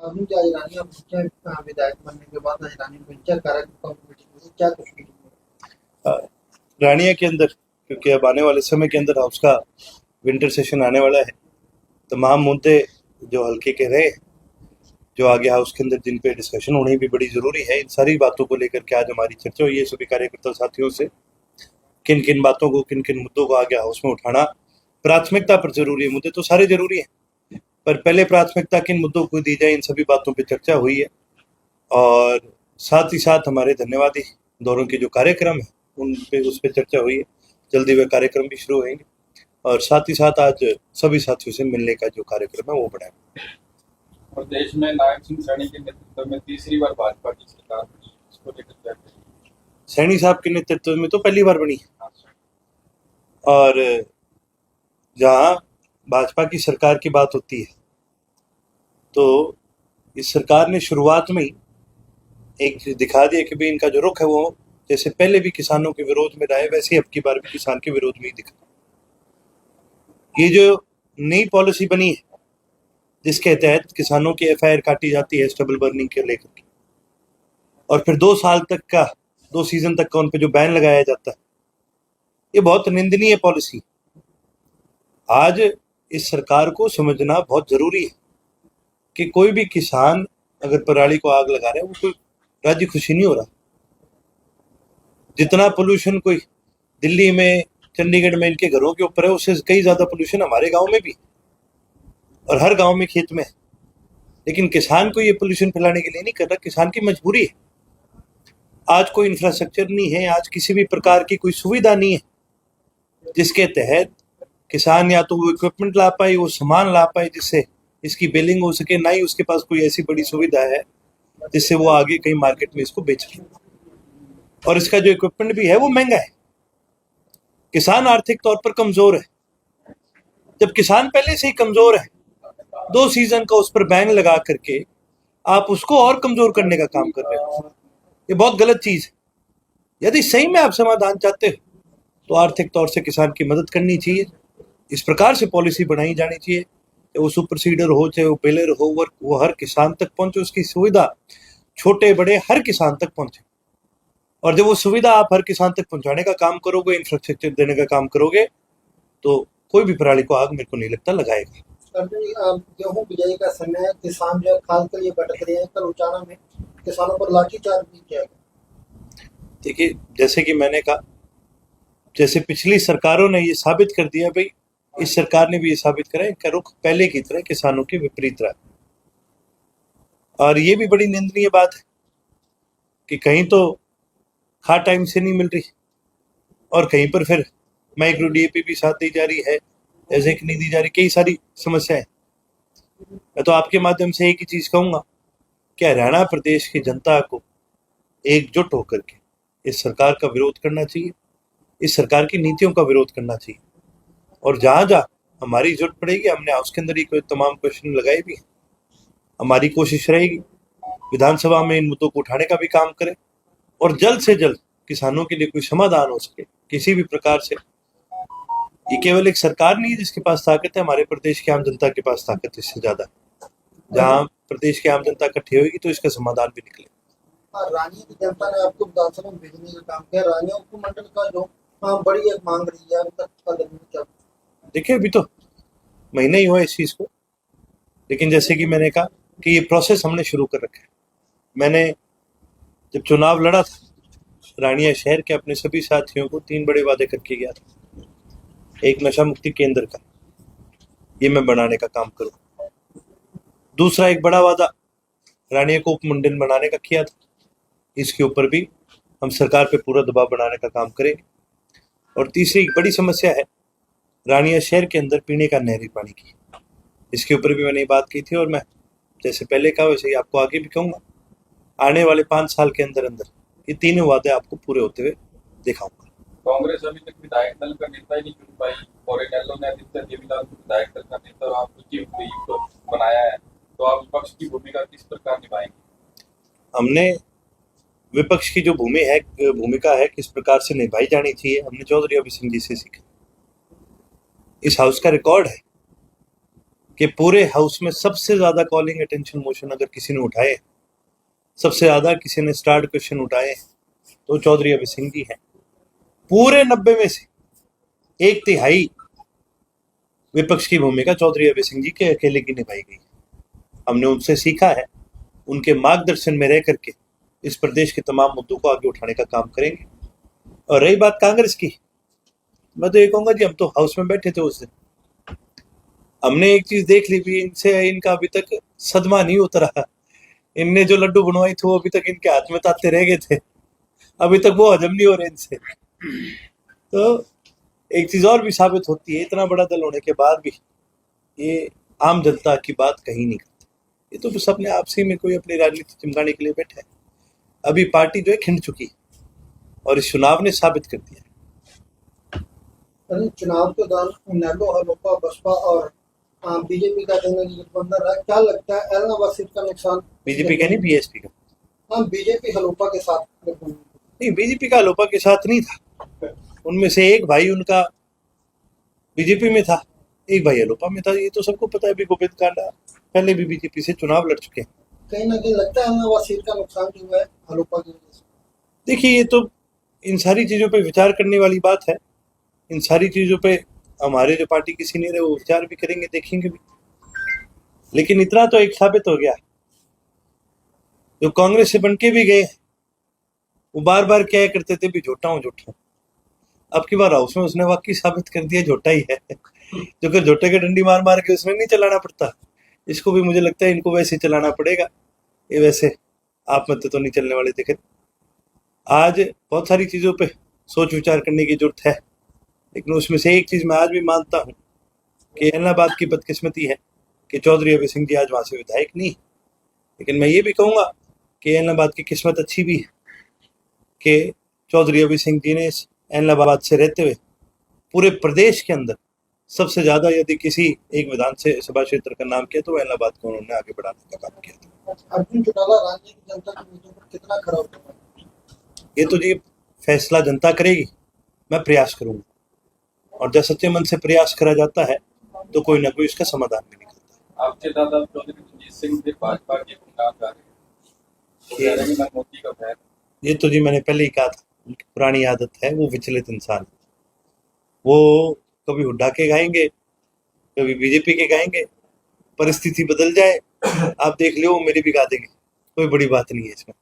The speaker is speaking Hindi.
अभी जो आज रानिया पंचायत विधायक बनने के बाद आज रानी पंचायत कार्यकर्ताओं की मीटिंग हुई, क्या कुछ मीटिंग अ, रानिया के अंदर, क्योंकि अब आने वाले समय के अंदर हाउस का विंटर सेशन आने वाला है, तमाम मुद्दे जो हल्के के रहे, जो आगे हाउस के अंदर जिन पे डिस्कशन होनी भी बड़ी ज़रूरी है, इन सारी बातों को लेकर के आज हमारी चर्चा हुई है सभी कार्यकर्ता साथियों से। किन किन बातों को, किन किन मुद्दों को आगे हाउस में उठाना प्राथमिकता पर जरूरी है। मुद्दे तो सारे जरूरी हैं, पर पहले प्राथमिकता किन मुद्दों को दी जाए, इन सभी बातों पर चर्चा हुई है। और साथ ही साथ हमारे धन्यवादी दौरों के जो कार्यक्रम है उन पे, उस पर चर्चा हुई है। जल्दी वे कार्यक्रम भी शुरू होंगे और साथ ही साथ आज सभी साथियों से मिलने का जो कार्यक्रम है वो बढ़ाएंगे। और देश में नारायण सिंह सैनी के नेतृत्व में तीसरी बार भाजपा की सरकार बनी, इसको लेकर क्या कहेंगे? सैनी साहब के नेतृत्व में तो पहली बार बनी है, और जहां भाजपा की सरकार की बात होती है तो इस सरकार ने शुरुआत में ही एक दिखा दिया कि भाई इनका जो रुख है वो जैसे पहले भी किसानों के विरोध में रहा है, वैसे ही अब की बार भी किसान के विरोध में ही दिखा। ये जो नई पॉलिसी बनी है जिसके तहत किसानों की एफआईआर काटी जाती है स्टबल बर्निंग के लेकर के, और फिर 2 साल तक का, 2 सीजन तक का उन पर जो बैन लगाया जाता है, ये बहुत निंदनीय पॉलिसी। आज इस सरकार को समझना बहुत जरूरी है कि कोई भी किसान अगर पराली को आग लगा रहा है वो कोई राजी खुशी नहीं हो रहा। जितना पोल्यूशन कोई दिल्ली में, चंडीगढ़ में इनके घरों के ऊपर है, उससे कई ज्यादा पोल्यूशन हमारे गांव में भी, और हर गांव में खेत में है। लेकिन किसान को ये पोल्यूशन फैलाने के लिए नहीं कर रहा, किसान की मजबूरी है। आज कोई इंफ्रास्ट्रक्चर नहीं है, आज किसी भी प्रकार की कोई सुविधा नहीं है जिसके तहत किसान या तो वो इक्विपमेंट ला पाए, वो सामान ला पाए जिससे इसकी बिलिंग हो सके, ना ही उसके पास कोई ऐसी बड़ी सुविधा है जिससे वो आगे कहीं मार्केट में इसको बेच सके। और इसका जो इक्विपमेंट भी है वो महंगा है। किसान आर्थिक तौर पर कमजोर है। जब किसान पहले से ही कमजोर है, 2 सीजन का उस पर बैन लगा करके आप उसको और कमजोर करने का काम कर रहे हो, ये बहुत गलत चीज है। यदि सही में आप समाधान चाहते हो तो आर्थिक तौर से किसान की मदद करनी चाहिए। इस प्रकार से पॉलिसी बनाई जानी चाहिए, चाहे वो सुपर सीडर हो, चाहे वो बेलर हो, वो हर किसान तक पहुंचे, उसकी सुविधा छोटे बड़े हर किसान तक पहुंचे। और जब वो सुविधा आप हर किसान तक पहुंचाने का काम करोगे, इंफ्रास्ट्रक्चर देने का काम करोगे, तो कोई भी पराली को आग मेरे को नहीं लगता लगाएगा। गेहूं बिजाई का समय है, किसान जो है खाद के लिए भटक रहे हैं, कल उचाना में किसानों पर लाठीचार्ज भी किया गया। देखिए, जैसे कि मैंने कहा, जैसे पिछली सरकारों ने ये साबित कर दिया, भाई इस सरकार ने भी ये साबित करा इनका रुख पहले की तरह किसानों के विपरीत रहा। और ये भी बड़ी निंदनीय बात है कि कहीं तो खाद टाइम से नहीं मिल रही और कहीं पर फिर माइक्रो डीएपी भी साथ दी जा रही है, ऐसे कि नहीं दी जा रही, कई सारी समस्याएं। मैं तो आपके माध्यम से एक ही चीज कहूंगा कि हरियाणा प्रदेश की जनता को एकजुट होकर के इस सरकार का विरोध करना चाहिए, इस सरकार की नीतियों का विरोध करना चाहिए। और जहां जहां हमारी जरूरत पड़ेगी, हमने हाउस के अंदर ही कोई तमाम क्वेश्चन लगाए भी हैं, हमारी कोशिश रहेगी विधानसभा में इन मुद्दों को उठाने का भी काम करें और जल्द से जल्द किसानों के लिए कोई समाधान हो सके किसी भी प्रकार से। ये केवल एक सरकार नहीं है जिसके पास ताकत है, हमारे प्रदेश की आम जनता के पास ताकत इससे ज्यादा है। जहां प्रदेश की आम जनता इकट्ठी होगी तो इसका समाधान भी निकले। रानिया की जनता ने आपको विधानसभा में भेजने का काम किया। रानिया उपमंडल का जो बड़ी एक मांग रही है, अभी तक क्या? देखिए, अभी तो महीना ही हुआ इस चीज को, लेकिन जैसे कि मैंने कहा कि ये प्रोसेस हमने शुरू कर रखा है। मैंने जब चुनाव लड़ा था, रानिया शहर के अपने सभी साथियों को 3 बड़े वादे करके गया था। एक, नशा मुक्ति केंद्र का, ये मैं बनाने का काम करूँ। दूसरा, एक बड़ा वादा रानिया को उपमंडल बनाने का किया था, इसके ऊपर भी हम सरकार पे पूरा दबाव बनाने का काम करेंगे। और तीसरी एक बड़ी समस्या है रानिया शहर के अंदर पीने का नहरी पानी की, इसके ऊपर भी मैंने बात की थी और मैं जैसे पहले कहा वैसे ही आपको आगे भी कहूँगा। आने वाले 5 साल के अंदर अंदर ये तीनों वादे आपको पूरे होते हुए दिखाऊंगा। कांग्रेस अभी तक विधायक दल का नेता ही नहीं चुन पाई और इनेलो ने अधिकतर देवीलाल को विधायक दल का नेता और आपको चीफ व्हिप बनाया है, तो आप विपक्ष की भूमिका किस प्रकार निभाएंगे? हमने विपक्ष की जो भूमिका है किस प्रकार से निभाई जानी चाहिए, हमने चौधरी अभय सिंह जी से सीखा। इस हाउस का रिकॉर्ड है कि पूरे हाउस में सबसे ज्यादा कॉलिंग अटेंशन मोशन अगर किसी ने उठाए, सबसे ज्यादा किसी ने स्टार्ट क्वेश्चन उठाए, तो चौधरी अभय सिंह जी हैं। पूरे 90 में से 1/3 विपक्ष की भूमिका चौधरी अभय सिंह जी के अकेले की निभाई गई। हमने उनसे सीखा है, उनके मार्गदर्शन में रह करके इस प्रदेश के तमाम मुद्दों को आगे उठाने का काम करेंगे। और रही बात कांग्रेस की, मैं तो ये कहूंगा जी, हम तो हाउस में बैठे थे उस दिन, हमने एक चीज देख ली भी, इनसे इनका अभी तक सदमा नहीं उतरा। इनने जो लड्डू बनवाई थे वो अभी तक इनके हाथ में ताते रह गए थे, अभी तक वो हजम नहीं हो रहे इनसे। तो एक चीज और भी साबित होती है, इतना बड़ा दल होने के बाद भी ये आम जनता की बात कहीं नहीं करते। ये तो बस अपने आपसी में कोई अपनी राजनीति चिमकाने के लिए बैठा है। अभी पार्टी जो है खिंड चुकी है और इस चुनाव ने साबित कर दिया। चुनाव के दौरान नेलो, हलोपा, बसपा और बीजेपी का जंगी गठबंधन है। क्या लगता है एलनाबाद सीट का नुकसान बीजेपी का नहीं, बीएसपी का। हाँ, बीजेपी हलोपा के साथ गठबंधन। नहीं, बीजेपी का हलोपा के साथ नहीं था। उनमें से एक भाई उनका बीजेपी में था, एक भाई हलोपा में था। ये तो सबको पता है। अभी गोविंद कांडा पहले भी बीजेपी से चुनाव लड़ चुके हैं। कहीं ना कहीं लगता है एलनाबाद सीट का नुकसान जो है हलोपा की वजह से। देखिए, ये तो इन सारी चीजों पे विचार करने वाली बात है। इन सारी चीजों पे हमारे जो पार्टी के सीनियर है वो विचार भी करेंगे, देखेंगे भी। लेकिन इतना तो एक साबित हो गया, जो कांग्रेस से बनके भी गए वो बार बार क्या करते थे भी झूठा हूं झूठा हूं। अब की बार हाउस में उसने वाकई साबित कर दिया झूठा ही है। जो कि झूठे के डंडी मार मार के उसमें नहीं चलाना पड़ता, इसको भी मुझे लगता है इनको वैसे चलाना पड़ेगा। ये वैसे आप मत तो नहीं चलने वाले। देखे, आज बहुत सारी चीजों पे सोच विचार करने की जरूरत है, लेकिन उसमें से एक चीज मैं आज भी मानता हूं कि एलनाबाद की बदकिस्मती है कि चौधरी अभय सिंह जी आज वहां से विधायक नहीं। लेकिन मैं ये भी कहूंगा कि एलनाबाद की किस्मत अच्छी भी है कि चौधरी अभय सिंह जी ने एलनाबाद से रहते हुए पूरे प्रदेश के अंदर सबसे ज्यादा यदि किसी एक विधानसभा क्षेत्र का नाम किया तो एलनाबाद को उन्होंने आगे बढ़ाने का काम किया था। अर्जुन चौटाला राजनीतिक जनता के मुद्दों पर कितना खरा उतरेगा, ये तो जी फैसला जनता करेगी। मैं प्रयास करूंगा, और जब सच्चे मन से प्रयास करा जाता है तो कोई ना कोई इसका समाधान भी निकलता है। आपके दादा चौधरी रणजीत सिंह भी भाजपा के गुमनाम जा रहे हैं, वो कह रहे हैं कि मैं मोदी का फैन। ये तो जी मैंने पहले ही कहा था, उनकी पुरानी आदत है, वो विचलित इंसान। वो कभी हुड्डा के गाएंगे, कभी बीजेपी के गाएंगे, परिस्थिति बदल जाए आप देख लो, वो मेरी भी गा देंगे। कोई बड़ी बात नहीं है इसमें।